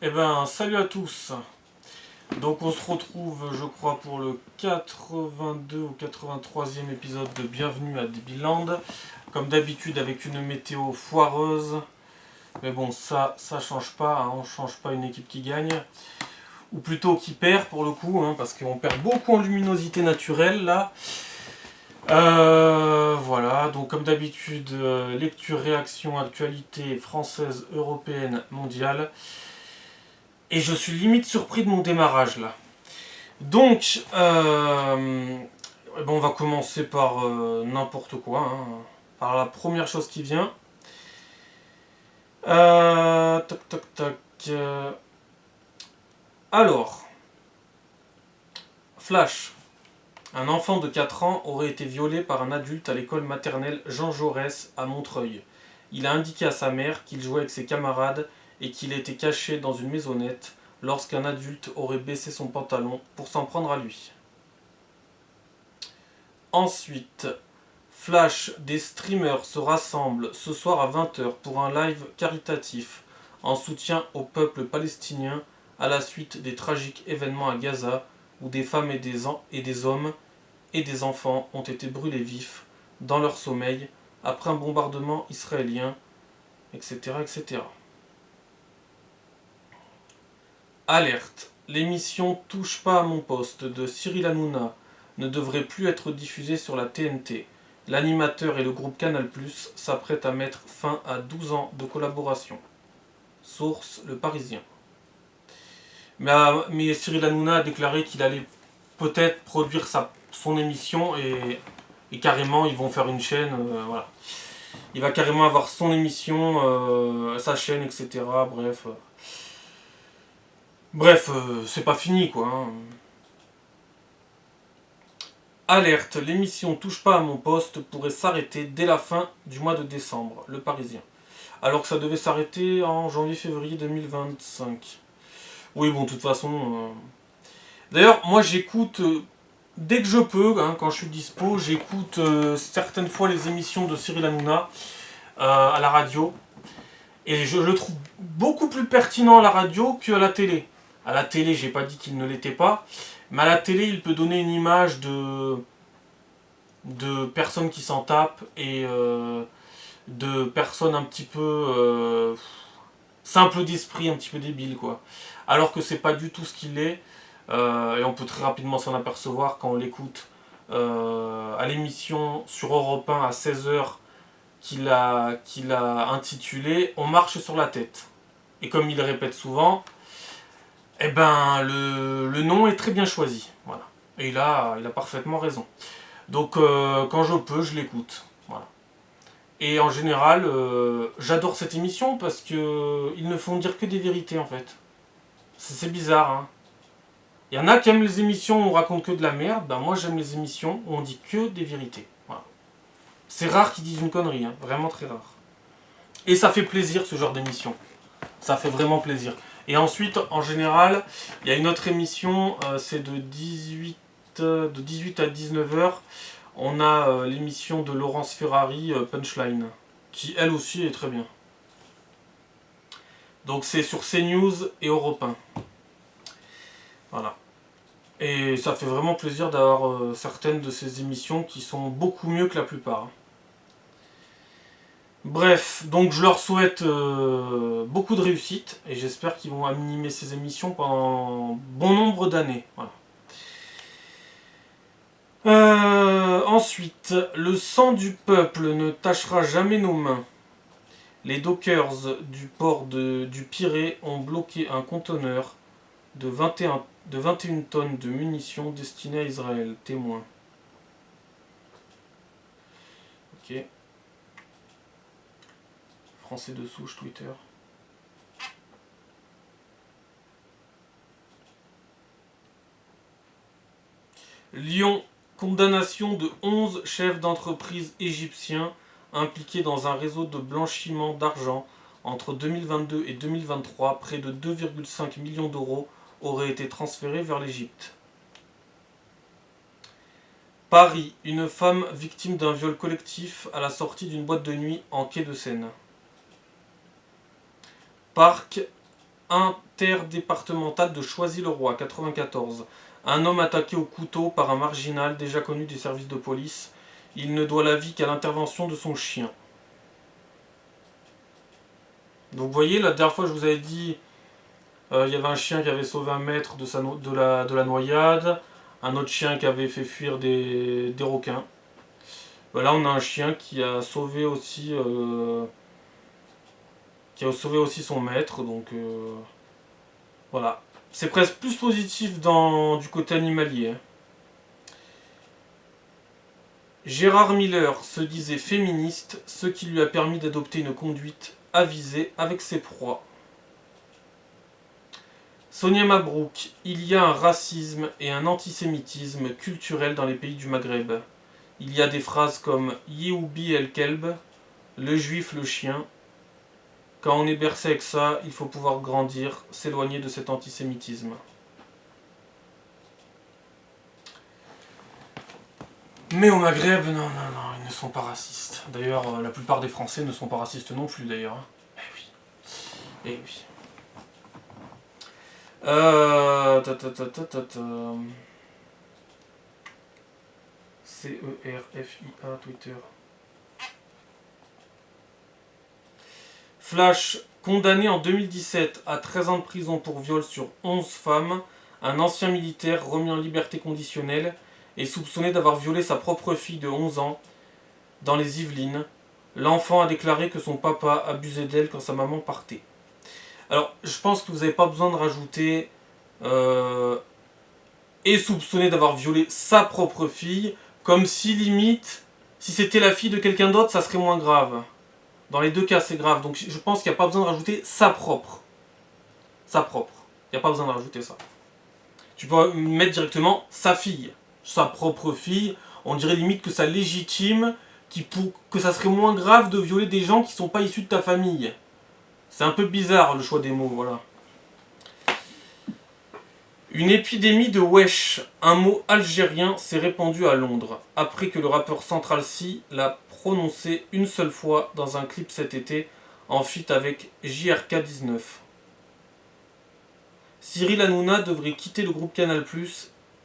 Eh ben, salut à tous. Donc on se retrouve, je crois, pour le 82 ou 83e épisode de Bienvenue à Debiland. Comme d'habitude avec une météo foireuse. Mais bon, ça change pas, hein, on change pas une équipe qui gagne. Ou plutôt qui perd pour le coup, hein, parce qu'on perd beaucoup en luminosité naturelle là. Voilà, donc comme d'habitude, lecture, réaction, actualité française, européenne, mondiale. Et je suis limite surpris de mon démarrage là. Donc, on va commencer par n'importe quoi, hein, par la première chose qui vient. Tac, tac, tac. Alors, Flash. Un enfant de 4 ans aurait été violé par un adulte à l'école maternelle Jean Jaurès à Montreuil. Il a indiqué à sa mère qu'il jouait avec ses camarades et qu'il était caché dans une maisonnette lorsqu'un adulte aurait baissé son pantalon pour s'en prendre à lui. Ensuite, Flash, des streamers se rassemblent ce soir à 20h pour un live caritatif en soutien au peuple palestinien à la suite des tragiques événements à Gaza où des femmes et des hommes et des enfants ont été brûlés vifs dans leur sommeil après un bombardement israélien, etc. etc. Alerte. L'émission Touche pas à mon poste de Cyril Hanouna ne devrait plus être diffusée sur la TNT. L'animateur et le groupe Canal+ s'apprêtent à mettre fin à 12 ans de collaboration. Source Le Parisien. Mais Cyril Hanouna a déclaré qu'il allait peut-être produire son émission et carrément ils vont faire une chaîne. Voilà. Il va carrément avoir son émission, sa chaîne, etc. Bref, c'est pas fini quoi. Hein. Alerte, l'émission Touche pas à mon poste pourrait s'arrêter dès la fin du mois de décembre, Le Parisien. Alors que ça devait s'arrêter en janvier-février 2025. Oui, bon, de toute façon. D'ailleurs, moi j'écoute, dès que je peux, hein, quand je suis dispo, j'écoute certaines fois les émissions de Cyril Hanouna à la radio. Et je le trouve beaucoup plus pertinent à la radio qu'à la télé. À la télé, j'ai pas dit qu'il ne l'était pas, mais à la télé, il peut donner une image de personnes qui s'en tapent et de personnes un petit peu simples d'esprit, un petit peu débiles, quoi. Alors que c'est pas du tout ce qu'il est, et on peut très rapidement s'en apercevoir quand on l'écoute à l'émission sur Europe 1 à 16h qu'il a intitulé On marche sur la tête. Et comme il le répète souvent, eh ben, le nom est très bien choisi. Voilà. Et il a parfaitement raison. Donc quand je peux, je l'écoute. Voilà. Et en général, j'adore cette émission parce que ils ne font dire que des vérités en fait. C'est bizarre, hein. Il y en a qui aiment les émissions où on raconte que de la merde. Ben moi j'aime les émissions où on dit que des vérités. Voilà. C'est rare qu'ils disent une connerie, hein. Vraiment très rare. Et ça fait plaisir ce genre d'émission. Ça fait vraiment plaisir. Et ensuite, en général, il y a une autre émission, c'est de 18 à 19h. On a l'émission de Laurence Ferrari, Punchline, qui elle aussi est très bien. Donc c'est sur CNews et Europe 1. Voilà. Et ça fait vraiment plaisir d'avoir certaines de ces émissions qui sont beaucoup mieux que la plupart. Bref, donc je leur souhaite beaucoup de réussite et j'espère qu'ils vont animer ces émissions pendant bon nombre d'années. Voilà. Ensuite, le sang du peuple ne tachera jamais nos mains. Les dockers du port du Pirée ont bloqué un conteneur de 21 tonnes de munitions destinées à Israël. Témoin. Ok. Français de souche, Twitter. Lyon, condamnation de 11 chefs d'entreprise égyptiens impliqués dans un réseau de blanchiment d'argent entre 2022 et 2023. Près de 2,5 millions d'euros auraient été transférés vers l'Égypte. Paris, une femme victime d'un viol collectif à la sortie d'une boîte de nuit en quai de Seine. Parc, interdépartemental de Choisy-le-Roi, 94. Un homme attaqué au couteau par un marginal déjà connu des services de police. Il ne doit la vie qu'à l'intervention de son chien. Donc vous voyez, la dernière fois je vous avais dit, il y avait un chien qui avait sauvé un maître de la noyade, un autre chien qui avait fait fuir des requins. Là on a un chien qui a sauvé aussi, son maître, donc voilà. C'est presque plus positif du côté animalier. Gérard Miller se disait féministe, ce qui lui a permis d'adopter une conduite avisée avec ses proies. Sonia Mabrouk, il y a un racisme et un antisémitisme culturel dans les pays du Maghreb. Il y a des phrases comme Yehoubi el Kelb, le juif le chien. Quand on est bercé avec ça, il faut pouvoir grandir, s'éloigner de cet antisémitisme. Mais au Maghreb, non, ils ne sont pas racistes. D'ailleurs, la plupart des Français ne sont pas racistes non plus, d'ailleurs. Eh oui. CERFIA, Twitter. Flash, condamné en 2017 à 13 ans de prison pour viol sur 11 femmes, un ancien militaire remis en liberté conditionnelle est soupçonné d'avoir violé sa propre fille de 11 ans dans les Yvelines. L'enfant a déclaré que son papa abusait d'elle quand sa maman partait. Alors, je pense que vous n'avez pas besoin de rajouter est soupçonné d'avoir violé sa propre fille, comme si limite, si c'était la fille de quelqu'un d'autre, ça serait moins grave. Dans les deux cas, c'est grave. Donc je pense qu'il n'y a pas besoin de rajouter sa propre. Sa propre. Il n'y a pas besoin de rajouter ça. Tu peux mettre directement sa fille. Sa propre fille. On dirait limite que ça légitime, que ça serait moins grave de violer des gens qui ne sont pas issus de ta famille. C'est un peu bizarre le choix des mots, voilà. Une épidémie de wesh, un mot algérien, s'est répandu à Londres, après que le rappeur Central C l'a prononcé une seule fois dans un clip cet été, en feat avec JRK19. Cyril Hanouna devrait quitter le groupe Canal+,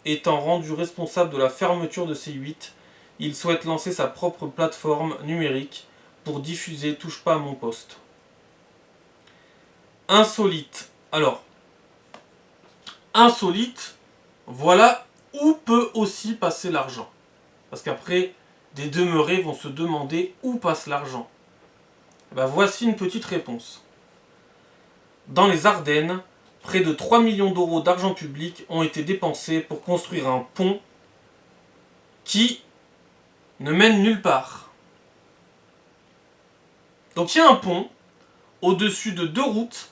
étant rendu responsable de la fermeture de C8. Il souhaite lancer sa propre plateforme numérique pour diffuser Touche pas à mon poste. Insolite. Alors, insolite, voilà où peut aussi passer l'argent. Parce qu'après, des demeurés vont se demander où passe l'argent. Voici une petite réponse. Dans les Ardennes, près de 3 millions d'euros d'argent public ont été dépensés pour construire un pont qui ne mène nulle part. Donc il y a un pont au-dessus de 2 routes,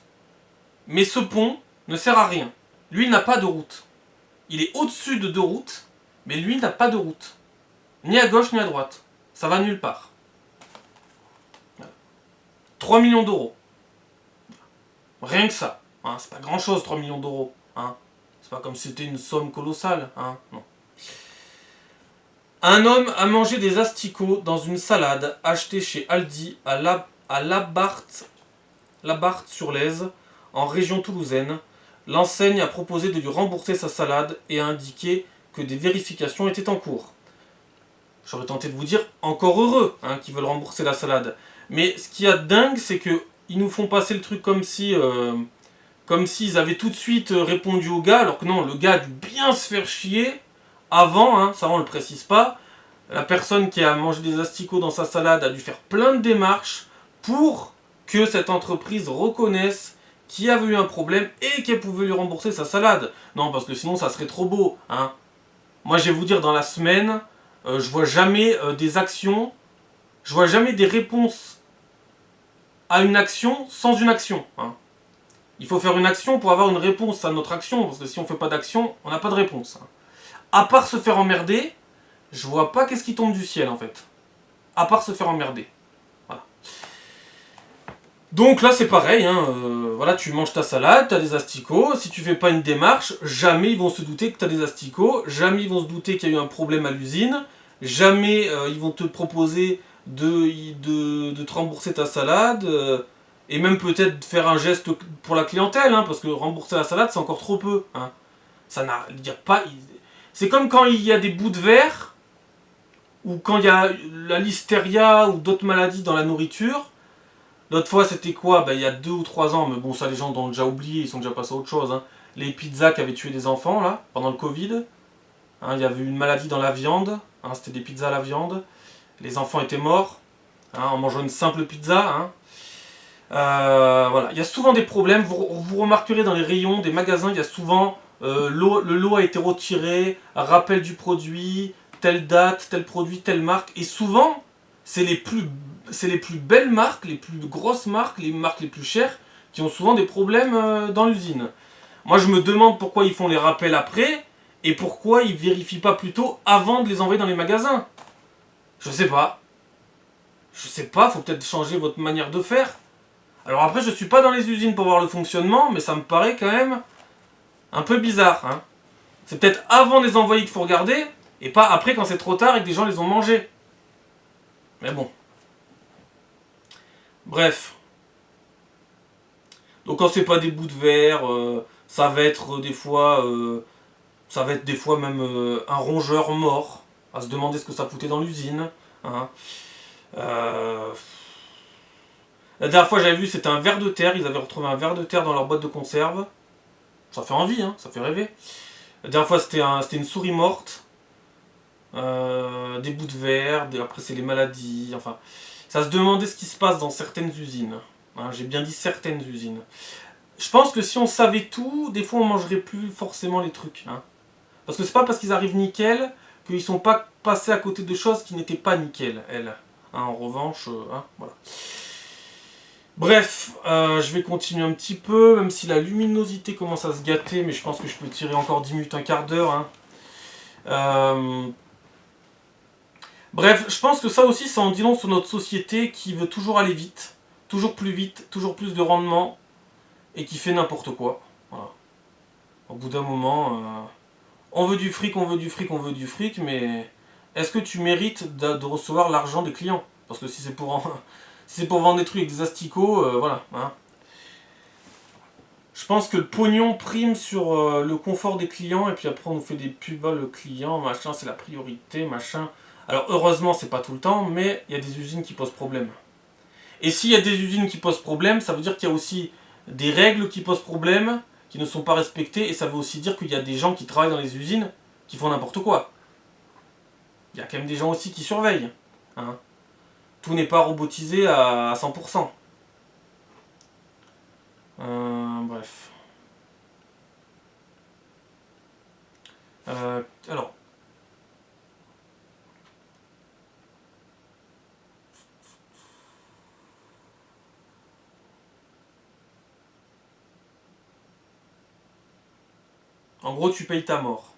mais ce pont ne sert à rien. Lui, il n'a pas de route. Il est au-dessus de 2 routes, mais lui, il n'a pas de route. Ni à gauche, ni à droite. Ça va nulle part. Voilà. 3 millions d'euros. Rien que ça. Hein, c'est pas grand-chose, 3 millions d'euros. Hein. C'est pas comme si c'était une somme colossale. Hein. Non. Un homme a mangé des asticots dans une salade achetée chez Aldi à Labarthe-sur-Lèze, en région toulousaine. L'enseigne a proposé de lui rembourser sa salade et a indiqué que des vérifications étaient en cours. J'aurais tenté de vous dire, encore heureux qu'ils veulent rembourser la salade. Mais ce qu'il y a de dingue, c'est qu'ils nous font passer le truc comme s'ils avaient tout de suite répondu au gars, alors que non, le gars a dû bien se faire chier avant, ça on ne le précise pas. La personne qui a mangé des asticots dans sa salade a dû faire plein de démarches pour que cette entreprise reconnaisse qu'il y avait eu un problème et qu'elle pouvait lui rembourser sa salade. Non, parce que sinon ça serait trop beau. Moi je vais vous dire, dans la semaine, je vois jamais des actions, je vois jamais des réponses à une action sans une action. Il faut faire une action pour avoir une réponse à notre action, parce que si on ne fait pas d'action, on n'a pas de réponse. À part se faire emmerder, je vois pas qu'est-ce qui tombe du ciel en fait. À part se faire emmerder. Voilà. Donc là c'est pareil, voilà, tu manges ta salade, tu as des asticots, si tu fais pas une démarche, jamais ils vont se douter que tu as des asticots, jamais ils vont se douter qu'il y a eu un problème à l'usine, jamais ils vont te proposer de te rembourser ta salade. Et même peut-être faire un geste pour la clientèle, hein, parce que rembourser la salade, c'est encore trop peu. Hein. Ça n'a, y a pas, c'est comme quand il y a des bouts de verre, ou quand il y a la listeria ou d'autres maladies dans la nourriture. L'autre fois, c'était quoi? Il y a 2 ou 3 ans, mais bon, ça les gens ont déjà oublié, ils sont déjà passés à autre chose. Hein. Les pizzas qui avaient tué des enfants, là, pendant le Covid. Hein, il y avait une maladie dans la viande, hein, c'était des pizzas à la viande. Les enfants étaient morts hein, en mangeant une simple pizza. Hein. Voilà. Il y a souvent des problèmes, vous remarquerez dans les rayons des magasins, il y a souvent le lot a été retiré, rappel du produit, telle date, tel produit, telle marque. Et souvent, c'est les plus belles marques, les plus grosses marques, les marques les plus chères, qui ont souvent des problèmes dans l'usine. Moi, je me demande pourquoi ils font les rappels après, et pourquoi ils vérifient pas plutôt avant de les envoyer dans les magasins. Je sais pas. Je sais pas, faut peut-être changer votre manière de faire. Alors après, je suis pas dans les usines pour voir le fonctionnement, mais ça me paraît quand même un peu bizarre. Hein. C'est peut-être avant de les envoyer qu'il faut regarder, et pas après quand c'est trop tard et que des gens les ont mangés. Mais bon. Bref. Donc quand c'est pas des bouts de verre, ça va être des fois même un rongeur mort, à se demander ce que ça foutait dans l'usine. Hein. Euh, La dernière fois j'avais vu c'était un ver de terre, ils avaient retrouvé un ver de terre dans leur boîte de conserve. Ça fait envie, hein, ça fait rêver. La dernière fois c'était une souris morte, des bouts de verre, après c'est les maladies, enfin. Ça se demandait ce qui se passe dans certaines usines. Hein, j'ai bien dit certaines usines. Je pense que si on savait tout, des fois on mangerait plus forcément les trucs. Hein. Parce que c'est pas parce qu'ils arrivent nickel qu'ils sont pas passés à côté de choses qui n'étaient pas nickel, elles. Hein, en revanche, voilà. Bref, je vais continuer un petit peu, même si la luminosité commence à se gâter, mais je pense que je peux tirer encore 10 minutes, un quart d'heure. Hein. Bref, je pense que ça aussi, ça en dit long sur notre société qui veut toujours aller vite, toujours plus de rendement, et qui fait n'importe quoi. Voilà. Au bout d'un moment, on veut du fric, on veut du fric, on veut du fric, mais est-ce que tu mérites de recevoir l'argent des clients? Parce que si c'est pour, si c'est pour vendre des trucs avec des asticots, voilà. Hein. Je pense que le pognon prime sur le confort des clients, et puis après on nous fait des pubs, le client, machin, c'est la priorité, machin. Alors heureusement, c'est pas tout le temps, mais il y a des usines qui posent problème. Et s'il y a des usines qui posent problème, ça veut dire qu'il y a aussi des règles qui posent problème, qui ne sont pas respectées, et ça veut aussi dire qu'il y a des gens qui travaillent dans les usines qui font n'importe quoi. Il y a quand même des gens aussi qui surveillent. Hein. Tout n'est pas robotisé à 100%. Bref. Alors. En gros, tu payes ta mort.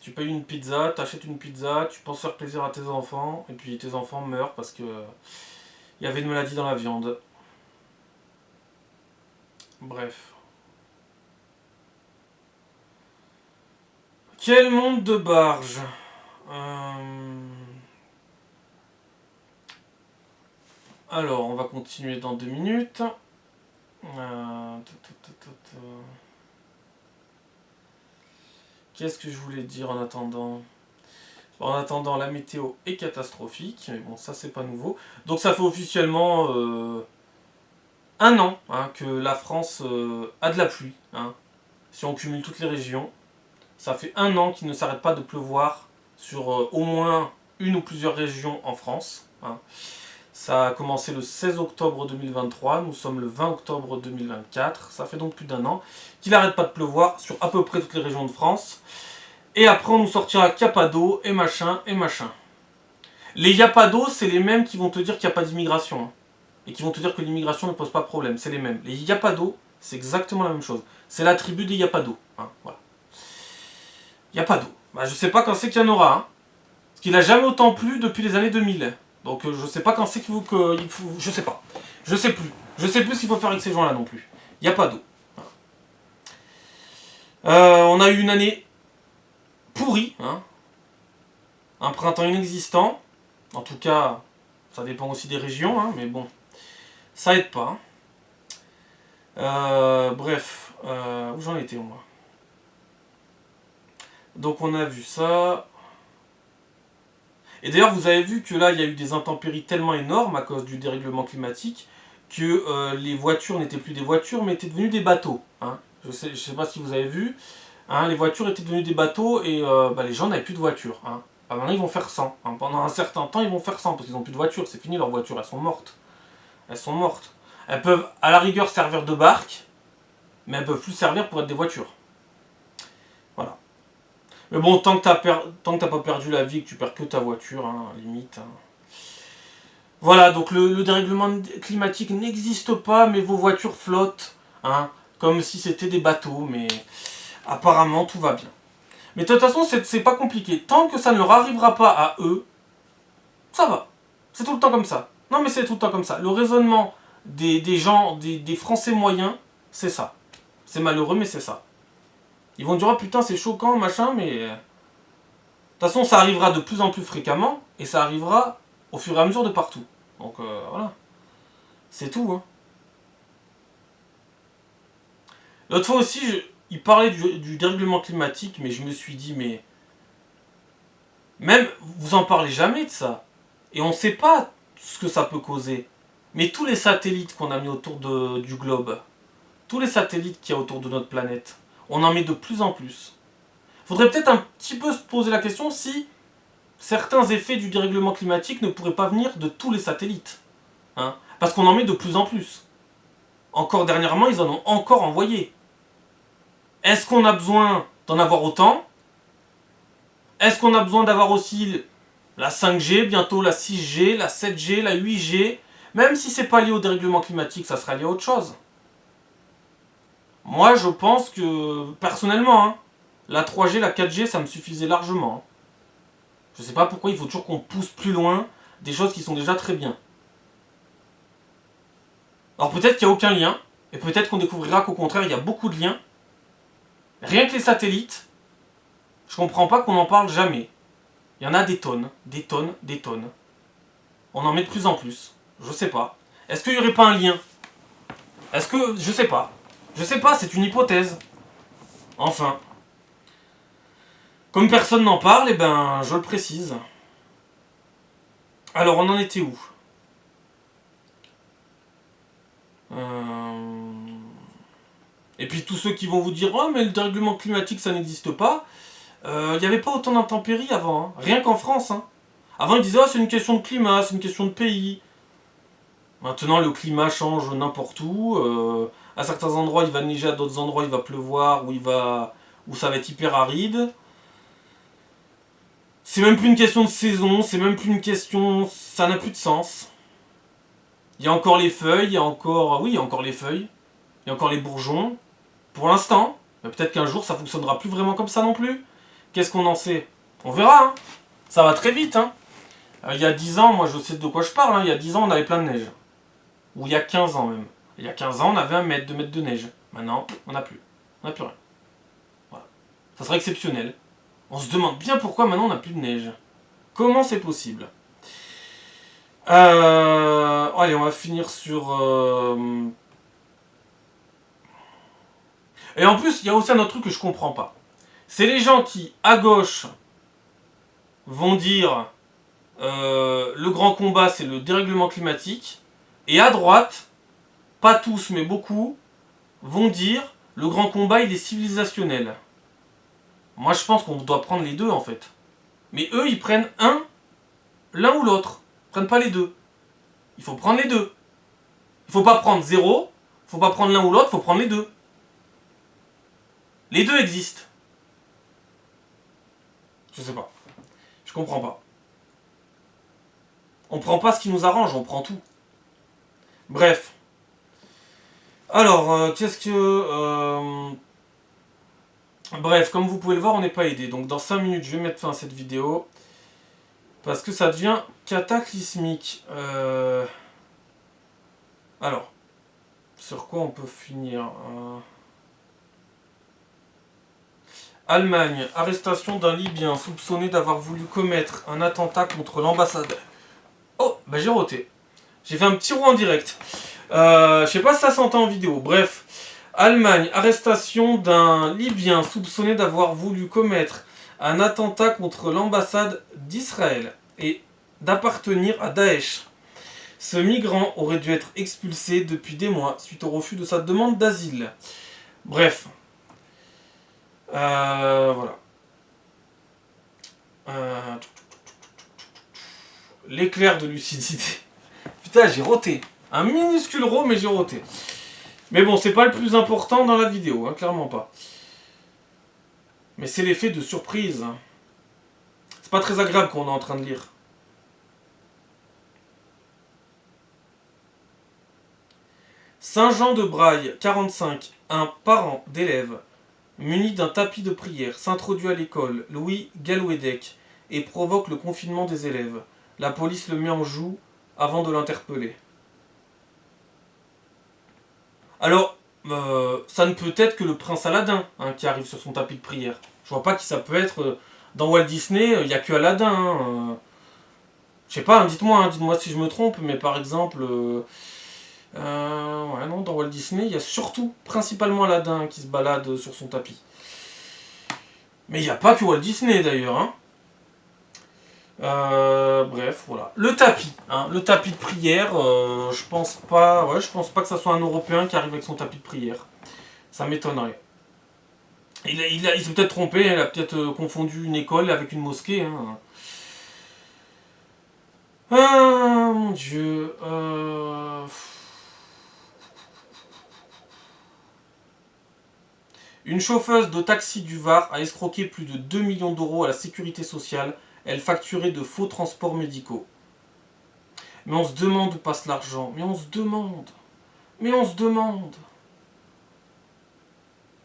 Tu payes une pizza, t'achètes une pizza, tu penses faire plaisir à tes enfants, et puis tes enfants meurent parce que il y avait une maladie dans la viande. Bref. Quel monde de barge. Alors, on va continuer dans 2 minutes. Qu'est-ce que je voulais dire en attendant? En attendant, la météo est catastrophique, mais bon, ça c'est pas nouveau. Donc ça fait officiellement 1 an hein, que la France a de la pluie. Hein. Si on cumule toutes les régions, ça fait 1 an qu'il ne s'arrête pas de pleuvoir sur au moins une ou plusieurs régions en France. Hein. Ça a commencé le 16 octobre 2023, nous sommes le 20 octobre 2024, ça fait donc plus d'1 an qu'il n'arrête pas de pleuvoir sur à peu près toutes les régions de France. Et après on nous sortira qu'il n'y a pas d'eau, et machin, et machin. Les y a pas d'eau, c'est les mêmes qui vont te dire qu'il n'y a pas d'immigration. Hein, et qui vont te dire que l'immigration ne pose pas de problème, c'est les mêmes. Les y a pas d'eau, c'est exactement la même chose. C'est la tribu des y a pas d'eau. Hein, voilà. Il n'y a pas d'eau. Bah, je sais pas quand c'est qu'il y en aura. Hein, parce qu'il n'a jamais autant plu depuis les années 2000. Donc je sais pas quand c'est qu'il faut, je sais pas. Je sais plus. Je sais plus ce qu'il faut faire avec ces gens-là non plus. Il n'y a pas d'eau. On a eu une année pourrie. Hein, un printemps inexistant. En tout cas, ça dépend aussi des régions. Hein, mais bon, Ça aide pas. Bref, où j'en étais moi? Donc on a vu ça. Et d'ailleurs, vous avez vu que là, il y a eu des intempéries tellement énormes à cause du dérèglement climatique que les voitures n'étaient plus des voitures, mais étaient devenues des bateaux. Hein. Je sais pas si vous avez vu. Hein, les voitures étaient devenues des bateaux et les gens n'avaient plus de voitures. Hein. Maintenant, ils vont faire 100. Hein. Pendant un certain temps, ils vont faire 100 parce qu'ils n'ont plus de voitures. C'est fini, leurs voitures, elles sont mortes. Elles sont mortes. Elles peuvent, à la rigueur, servir de barque, mais elles peuvent plus servir pour être des voitures. Voilà. Mais bon, tant que t'as pas perdu la vie, que tu perds que ta voiture, hein, limite. Hein. Voilà, donc le dérèglement climatique n'existe pas, mais vos voitures flottent, hein, comme si c'était des bateaux, mais apparemment tout va bien. Mais de toute façon, c'est pas compliqué. Tant que ça ne leur arrivera pas à eux, ça va. C'est tout le temps comme ça. Non, mais c'est tout le temps comme ça. Le raisonnement des gens, des Français moyens, c'est ça. C'est malheureux, mais c'est ça. Ils vont dire, oh putain, c'est choquant, machin, mais... De toute façon, ça arrivera de plus en plus fréquemment, et ça arrivera au fur et à mesure de partout. Donc, voilà. C'est tout, hein. L'autre fois aussi, il parlait du dérèglement climatique, mais je me suis dit, mais... Même, vous en parlez jamais de ça. Et on ne sait pas ce que ça peut causer. Mais tous les satellites qu'on a mis autour du globe, tous les satellites qu'il y a autour de notre planète, on en met de plus en plus. Faudrait peut-être un petit peu se poser la question si certains effets du dérèglement climatique ne pourraient pas venir de tous les satellites. Hein, parce qu'on en met de plus en plus. Encore dernièrement, ils en ont encore envoyé. Est-ce qu'on a besoin d'en avoir autant? Est-ce qu'on a besoin d'avoir aussi la 5G, bientôt la 6G, la 7G, la 8G? Même si c'est pas lié au dérèglement climatique, ça sera lié à autre chose. Moi, je pense que, personnellement, hein, la 3G, la 4G, ça me suffisait largement. Je sais pas pourquoi il faut toujours qu'on pousse plus loin des choses qui sont déjà très bien. Alors peut-être qu'il n'y a aucun lien, et peut-être qu'on découvrira qu'au contraire, il y a beaucoup de liens. Rien que les satellites, je comprends pas qu'on n'en parle jamais. Il y en a des tonnes, des tonnes, des tonnes. On en met de plus en plus. Je sais pas. Est-ce qu'il n'y aurait pas un lien? Est-ce que... Je sais pas. Je sais pas, c'est une hypothèse. Enfin. Comme personne n'en parle, eh ben, je le précise. Alors, on en était où? Et puis tous ceux qui vont vous dire « Oh, mais le dérèglement climatique, ça n'existe pas », il n'y avait pas autant d'intempéries avant, hein. Rien qu'en France. Hein. Avant, ils disaient « Oh, c'est une question de climat, c'est une question de pays ». Maintenant, le climat change n'importe où. À certains endroits, il va neiger, à d'autres endroits, il va pleuvoir, où ça va être hyper aride. C'est même plus une question de saison, c'est même plus une question... Ça n'a plus de sens. Il y a encore les feuilles, il y a encore... Oui, il y a encore les feuilles. Il y a encore les bourgeons. Pour l'instant. Mais peut-être qu'un jour, ça fonctionnera plus vraiment comme ça non plus. Qu'est-ce qu'on en sait? On verra, hein. Ça va très vite, hein. Il y a 10 ans, moi je sais de quoi je parle, hein. Il y a 10 ans, on avait plein de neige. Ou il y a 15 ans même. Il y a 15 ans, on avait 1 mètre, 2 mètres de neige. Maintenant, on n'a plus. On n'a plus rien. Voilà. Ça serait exceptionnel. On se demande bien pourquoi maintenant on n'a plus de neige. Comment c'est possible? Allez, on va finir sur... Et en plus, il y a aussi un autre truc que je comprends pas. C'est les gens qui, à gauche, vont dire le grand combat, c'est le dérèglement climatique. Et à droite, pas tous, mais beaucoup, vont dire le grand combat, il est civilisationnel. Moi, je pense qu'on doit prendre les deux, en fait. Mais eux, ils prennent l'un ou l'autre. Ils prennent pas les deux. Il faut prendre les deux. Il faut pas prendre zéro, il faut pas prendre l'un ou l'autre, il faut prendre les deux. Les deux existent. Je sais pas. Je comprends pas. On prend pas ce qui nous arrange, on prend tout. Bref. Alors, qu'est-ce que... Bref, comme vous pouvez le voir, on n'est pas aidé. Donc dans 5 minutes, je vais mettre fin à cette vidéo. Parce que ça devient cataclysmique. Alors, sur quoi on peut finir Allemagne, arrestation d'un Libyen soupçonné d'avoir voulu commettre un attentat contre l'ambassadeur. Oh, bah j'ai roté. J'ai fait un petit roux en direct. Je sais pas si ça s'entend en vidéo. Bref. Allemagne, arrestation d'un Libyen soupçonné d'avoir voulu commettre un attentat contre l'ambassade d'Israël et d'appartenir à Daesh. Ce migrant aurait dû être expulsé depuis des mois suite au refus de sa demande d'asile. Bref. Voilà. L'éclair de lucidité. Putain, j'ai roté. Un minuscule rot, mais j'ai roté. Mais bon, c'est pas le plus important dans la vidéo, hein, clairement pas. Mais c'est l'effet de surprise. C'est pas très agréable qu'on est en train de lire. Saint-Jean-de-Braille, 45, un parent d'élève muni d'un tapis de prière s'introduit à l'école Louis Galwedeck et provoque le confinement des élèves. La police le met en joue avant de l'interpeller. Alors, ça ne peut être que le prince Aladdin qui arrive sur son tapis de prière. Je vois pas qui ça peut être. Dans Walt Disney, il n'y a que Aladdin. Je sais pas, dites-moi si je me trompe, mais par exemple... ouais, non, dans Walt Disney, il y a surtout, principalement Aladdin qui se balade sur son tapis. Mais il n'y a pas que Walt Disney d'ailleurs. Bref, voilà. Le tapis de prière, je pense pas que ça soit un Européen qui arrive avec son tapis de prière. Ça m'étonnerait. Il s'est peut-être trompé, il a peut-être confondu une école avec une mosquée. Ah, mon Dieu. Une chauffeuse de taxi du Var a escroqué plus de 2 millions d'euros à la sécurité sociale. Elle facturait de faux transports médicaux. Mais on se demande où passe l'argent. Mais on se demande.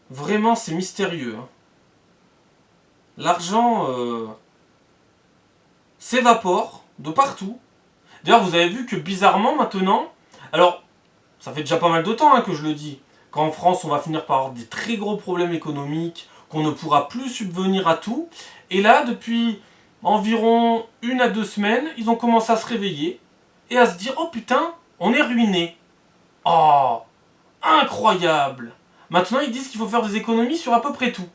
Vraiment, c'est mystérieux. L'argent s'évapore de partout. D'ailleurs, vous avez vu que bizarrement maintenant... Alors, ça fait déjà pas mal de temps que je le dis. Qu'en France, on va finir par avoir des très gros problèmes économiques, qu'on ne pourra plus subvenir à tout. Et là, depuis environ 1 à 2 semaines, ils ont commencé à se réveiller et à se dire « Oh putain, on est ruiné. Oh, incroyable !» Maintenant, ils disent qu'il faut faire des économies sur à peu près tout.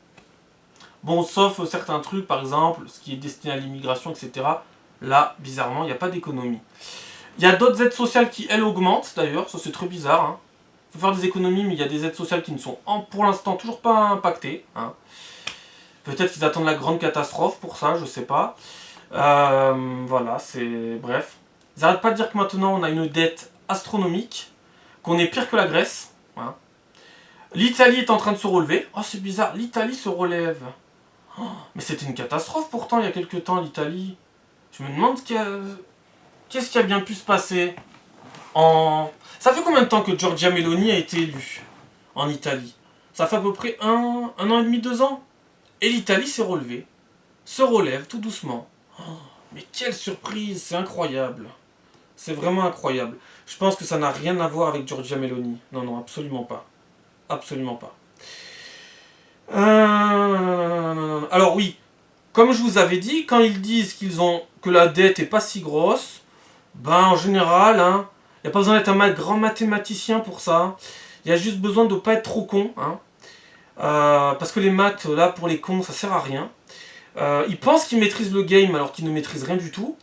Bon, sauf certains trucs, par exemple, ce qui est destiné à l'immigration, etc. Là, bizarrement, il n'y a pas d'économie. Il y a d'autres aides sociales qui, elles, augmentent, d'ailleurs. Ça, c'est très bizarre. Il faut faire des économies, mais il y a des aides sociales qui ne sont, pour l'instant, toujours pas impactées. Peut-être qu'ils attendent la grande catastrophe pour ça, je sais pas. Voilà, c'est... Bref. Ils n'arrêtent pas de dire que maintenant, on a une dette astronomique, qu'on est pire que la Grèce. L'Italie est en train de se relever. Oh, c'est bizarre, l'Italie se relève. Oh, mais c'était une catastrophe pourtant, il y a quelques temps, l'Italie. Je me demande qu'est-ce qui a bien pu se passer Ça fait combien de temps que Giorgia Meloni a été élue en Italie? Ça fait à peu près un an et demi, 2 ans. Et l'Italie s'est relevée. Se relève tout doucement. Oh, mais quelle surprise, c'est incroyable. C'est vraiment incroyable. Je pense que ça n'a rien à voir avec Giorgia Meloni. Non, non, absolument pas. Absolument pas. Alors oui, comme je vous avais dit, quand ils disent que la dette est pas si grosse, en général, il n'y a pas besoin d'être un grand mathématicien pour ça. Il y a juste besoin de ne pas être trop con. Parce que les maths, là, pour les cons, ça sert à rien. Ils pensent qu'ils maîtrisent le game alors qu'ils ne maîtrisent rien du tout.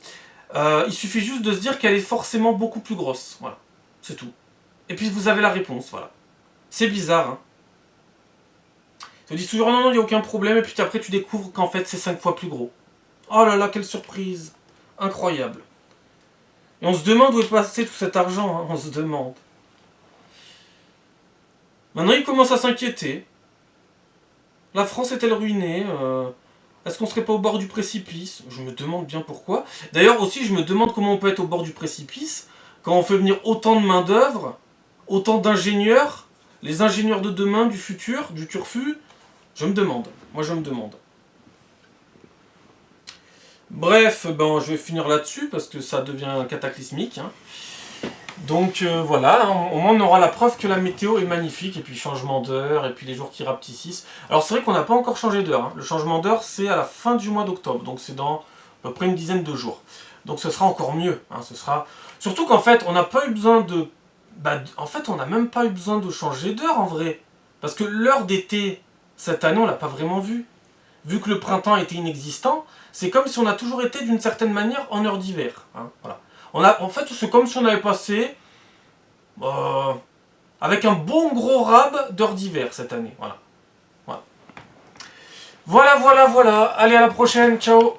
Il suffit juste de se dire qu'elle est forcément beaucoup plus grosse. Voilà, c'est tout. Et puis vous avez la réponse, voilà. C'est bizarre, Tu te dis toujours non, il n'y a aucun problème, et puis après tu découvres qu'en fait c'est 5 fois plus gros. Oh là là, quelle surprise. Incroyable. Et on se demande où est passé tout cet argent, on se demande. Maintenant ils commencent à s'inquiéter. La France est-elle ruinée Est-ce qu'on serait pas au bord du précipice? Je me demande bien pourquoi. D'ailleurs aussi je me demande comment on peut être au bord du précipice quand on fait venir autant de main d'œuvre, autant d'ingénieurs, les ingénieurs de demain, du futur, du turfu. Je me demande. Moi je me demande. Bref, je vais finir là-dessus parce que ça devient cataclysmique. Donc voilà, au moins on aura la preuve que la météo est magnifique, et puis changement d'heure, et puis les jours qui rapetissent. Alors c'est vrai qu'on n'a pas encore changé d'heure. Le changement d'heure c'est à la fin du mois d'octobre, donc c'est dans à peu près une dizaine de jours. Donc ce sera encore mieux. Ce sera... Surtout qu'en fait on n'a pas eu besoin de Bah, en fait, on n'a même pas eu besoin de changer d'heure en vrai. Parce que l'heure d'été, cette année, on l'a pas vraiment vue. Vu que le printemps était inexistant, c'est comme si on a toujours été d'une certaine manière en heure d'hiver. Hein, voilà. En fait, c'est comme si on avait passé euh, avec un bon gros rab d'heure d'hiver cette année. Voilà. Voilà, voilà, voilà. Allez, à la prochaine. Ciao.